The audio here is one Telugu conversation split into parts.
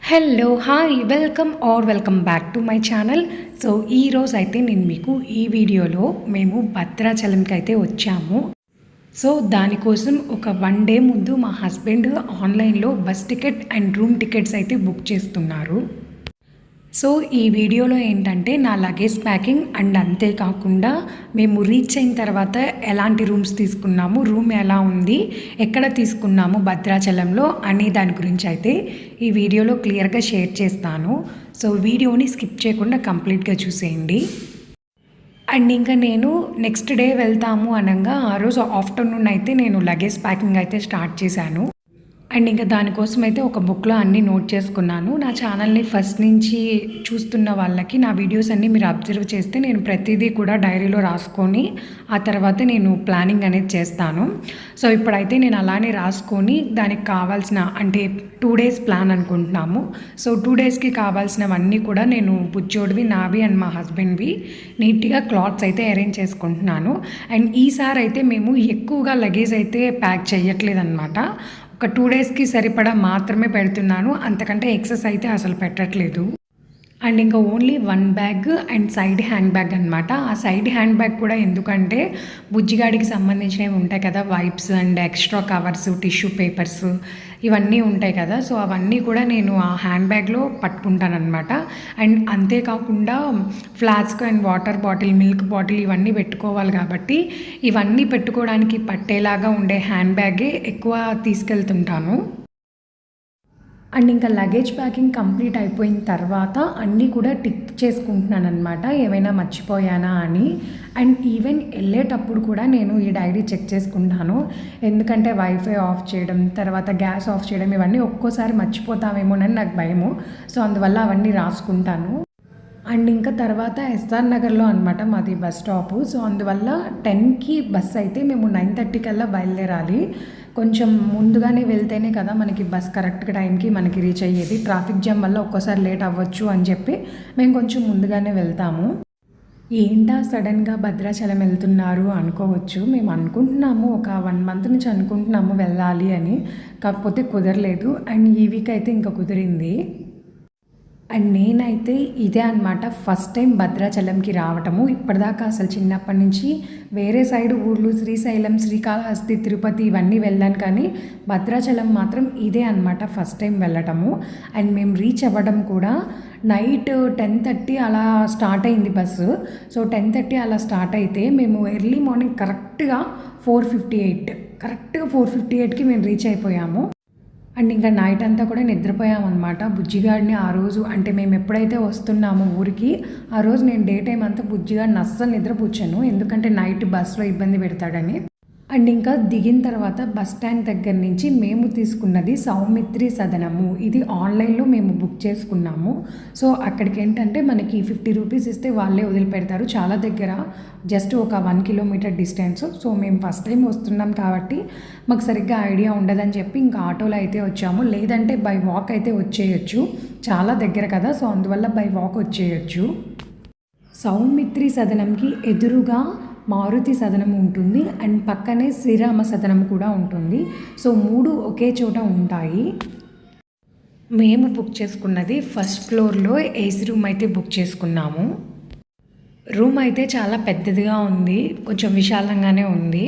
Hello hi welcome back to my channel. So ఈరోజు అయితే నేను మీకు ఈ వీడియోలో మేము భద్రాచలంకి అయితే వచ్చాము. సో దానికోసం ఒక 1 డే ముందు మా హస్బెండ్ ఆన్లైన్లో bus ticket and room tickets అయితే బుక్ చేస్తున్నారు. సో ఈ వీడియోలో ఏంటంటే నా లగేజ్ ప్యాకింగ్ అండ్ అంతేకాకుండా మేము రీచ్ అయిన తర్వాత ఎలాంటి రూమ్స్ తీసుకున్నాము, రూమ్ ఎలా ఉంది, ఎక్కడ తీసుకున్నాము భద్రాచలంలో అనే దాని గురించి అయితే ఈ వీడియోలో క్లియర్గా షేర్ చేస్తాను. సో వీడియోని స్కిప్ చేయకుండా కంప్లీట్గా చూసేయండి. అండ్ ఇంకా నేను నెక్స్ట్ డే వెళ్తాము అనగా ఆ రోజు ఆఫ్టర్నూన్ అయితే నేను లగేజ్ ప్యాకింగ్ అయితే స్టార్ట్ చేశాను. అండ్ ఇంకా దానికోసం అయితే ఒక బుక్లో అన్నీ నోట్ చేసుకున్నాను. నా ఛానల్ని ఫస్ట్ నుంచి చూస్తున్న వాళ్ళకి నా వీడియోస్ అన్నీ మీరు అబ్జర్వ్ చేస్తే నేను ప్రతిదీ కూడా డైరీలో రాసుకొని ఆ తర్వాత నేను ప్లానింగ్ అనేది చేస్తాను. సో ఇప్పుడైతే నేను అలానే రాసుకొని దానికి కావాల్సిన అంటే 2 days ప్లాన్ అనుకుంటున్నాము. సో 2 daysకి కావాల్సినవన్నీ కూడా నేను బుజ్జోడివి, నావి అండ్ మా హస్బెండ్వి నీట్గా క్లాత్స్ అయితే అరేంజ్ చేసుకుంటున్నాను. అండ్ ఈసారి అయితే మేము ఎక్కువగా లగేజ్ అయితే ప్యాక్ చేయట్లేదన్నమాట. ఒక 2 daysకి సరిపడా మాత్రమే పెడుతున్నాను, అంతకంటే ఎక్సెస్ అయితే అసలు పెట్టట్లేదు. అండ్ ఇంకా only 1 bag and side hand bag అనమాట. ఆ సైడ్ హ్యాండ్ బ్యాగ్ కూడా ఎందుకంటే బుజ్జిగాడికి సంబంధించినవి ఉంటాయి కదా, wipes and extra covers, tissue papers ఇవన్నీ ఉంటాయి కదా. సో అవన్నీ కూడా నేను ఆ హ్యాండ్ బ్యాగ్లో పట్టుకుంటాను అనమాట. అండ్ అంతేకాకుండా flask and water bottle, milk bottle ఇవన్నీ పెట్టుకోవాలి కాబట్టి ఇవన్నీ పెట్టుకోవడానికి పట్టేలాగా ఉండే హ్యాండ్ బ్యాగే ఎక్కువ తీసుకెళ్తుంటాను. అండ్ ఇంకా లగేజ్ ప్యాకింగ్ కంప్లీట్ అయిపోయిన తర్వాత అన్నీ కూడా టిక్ చేసుకుంటున్నాను అనమాట, ఏమైనా మర్చిపోయానా అని. అండ్ ఈవెన్ వెళ్ళేటప్పుడు కూడా నేను ఈ డైరీ చెక్ చేసుకుంటాను, ఎందుకంటే వైఫై ఆఫ్ చేయడం, తర్వాత గ్యాస్ ఆఫ్ చేయడం ఇవన్నీ ఒక్కోసారి మర్చిపోతామేమోనని నాకు భయము. సో అందువల్ల అవన్నీ రాసుకుంటాను. అండ్ ఇంకా తర్వాత ఎస్ఆర్ నగర్లో అనమాట మాది బస్ స్టాపు. సో అందువల్ల 10కి బస్ అయితే మేము 9:30 కల్లా బయలుదేరాలి. కొంచెం ముందుగానే వెళ్తేనే కదా మనకి బస్ కరెక్ట్గా టైంకి మనకి రీచ్ అయ్యేది. ట్రాఫిక్ జామ్ వల్ల ఒక్కోసారి లేట్ అవ్వచ్చు అని చెప్పి మేము కొంచెం ముందుగానే వెళ్తాము. ఏంటా సడన్గా భద్రాచలం వెళ్తున్నారు అనుకోవచ్చు. మేము అనుకుంటున్నాము, ఒక 1 month నుంచి అనుకుంటున్నాము వెళ్ళాలి అని, కాకపోతే కుదరలేదు. అండ్ ఈ వీక్ అయితే ఇంకా కుదిరింది. అండ్ నేనైతే ఇదే అనమాట ఫస్ట్ టైం భద్రాచలంకి రావటము. ఇప్పటిదాకా అసలు చిన్నప్పటి నుంచి వేరే సైడ్ ఊర్లు శ్రీశైలం, శ్రీకాళహస్తి, తిరుపతి ఇవన్నీ వెళ్ళాను, కానీ భద్రాచలం మాత్రం ఇదే అనమాట ఫస్ట్ టైం వెళ్ళటము. అండ్ మేము రీచ్ అవ్వడం కూడా నైట్ 10:30 అలా స్టార్ట్ అయింది బస్సు. సో 10:30 అలా స్టార్ట్ అయితే మేము ఎర్లీ మార్నింగ్ కరెక్ట్గా 4:58కి మేము రీచ్ అయిపోయాము. అండ్ ఇంకా నైట్ అంతా కూడా నిద్రపోయామన్నమాట. బుజ్జిగాడిని ఆ రోజు అంటే మేము ఎప్పుడైతే వస్తున్నామో ఊరికి ఆ రోజు నేను డే టైం అంతా బుజ్జిగాడిని అస్సలు నిద్రపుచ్చాను, ఎందుకంటే నైట్ బస్సులో ఇబ్బంది పెడతాడని. అండ్ ఇంకా దిగిన తర్వాత బస్ స్టాండ్ దగ్గర నుంచి మేము తీసుకున్నది సౌమిత్రి సదనము. ఇది ఆన్లైన్లో మేము బుక్ చేసుకున్నాము. సో అక్కడికి ఏంటంటే మనకి 50 రూపీస్ ఇస్తే వాళ్ళే వదిలిపెడతారు, చాలా దగ్గర, జస్ట్ ఒక 1 kilometer డిస్టెన్స్. సో మేము ఫస్ట్ టైం వస్తున్నాం కాబట్టి మాకు సరిగ్గా ఐడియా ఉండదని చెప్పి ఇంకా ఆటోలో అయితే వచ్చాము, లేదంటే బై వాక్ అయితే వచ్చేయచ్చు, చాలా దగ్గర కదా. సో అందువల్ల బై వాక్ వచ్చేయచ్చు. సౌమిత్రి సదనంకి ఎదురుగా మారుతి సదనం ఉంటుంది అండ్ పక్కనే శ్రీరామ సదనం కూడా ఉంటుంది. సో 3 ఒకే చోట ఉంటాయి. మేము బుక్ చేసుకున్నది ఫస్ట్ ఫ్లోర్లో ఏసీ రూమ్ అయితే బుక్ చేసుకున్నాము. రూమ్ అయితే చాలా పెద్దదిగా ఉంది, కొంచెం విశాలంగానే ఉంది.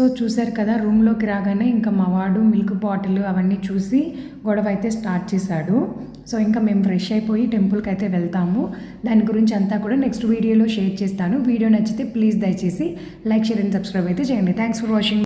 సో చూసారు కదా, రూమ్లోకి రాగానే ఇంకా మా వాడు మిల్క్ బాటిల్ అవన్నీ చూసి గొడవ అయితే స్టార్ట్ చేశాడు. సో ఇంకా మేము ఫ్రెష్ అయిపోయి టెంపుల్కి అయితే వెళ్తాము. దాని గురించి అంతా కూడా నెక్స్ట్ వీడియోలో షేర్ చేస్తాను. వీడియో నచ్చితే ప్లీజ్ దయచేసి లైక్, షేర్ అండ్ సబ్స్క్రైబ్ అయితే చేయండి. Thanks for watching.